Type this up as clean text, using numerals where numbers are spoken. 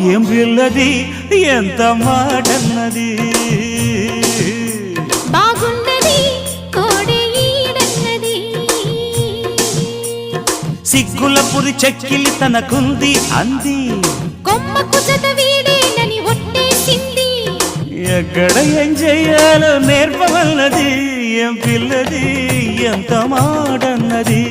ఏం పిల్లది ఎంత మాటన్నది బాగున్నది కోడే ఈడన్నది సిగ్గుల పురి చెక్కిలి తనకుంది అంది కొమ్మకు జత వీడేనని ఒట్టేసింది ఎక్కడ ఏం చెయ్యాలో నేర్పవన్నది ఏం పిల్లది ఎంత మాటన్నది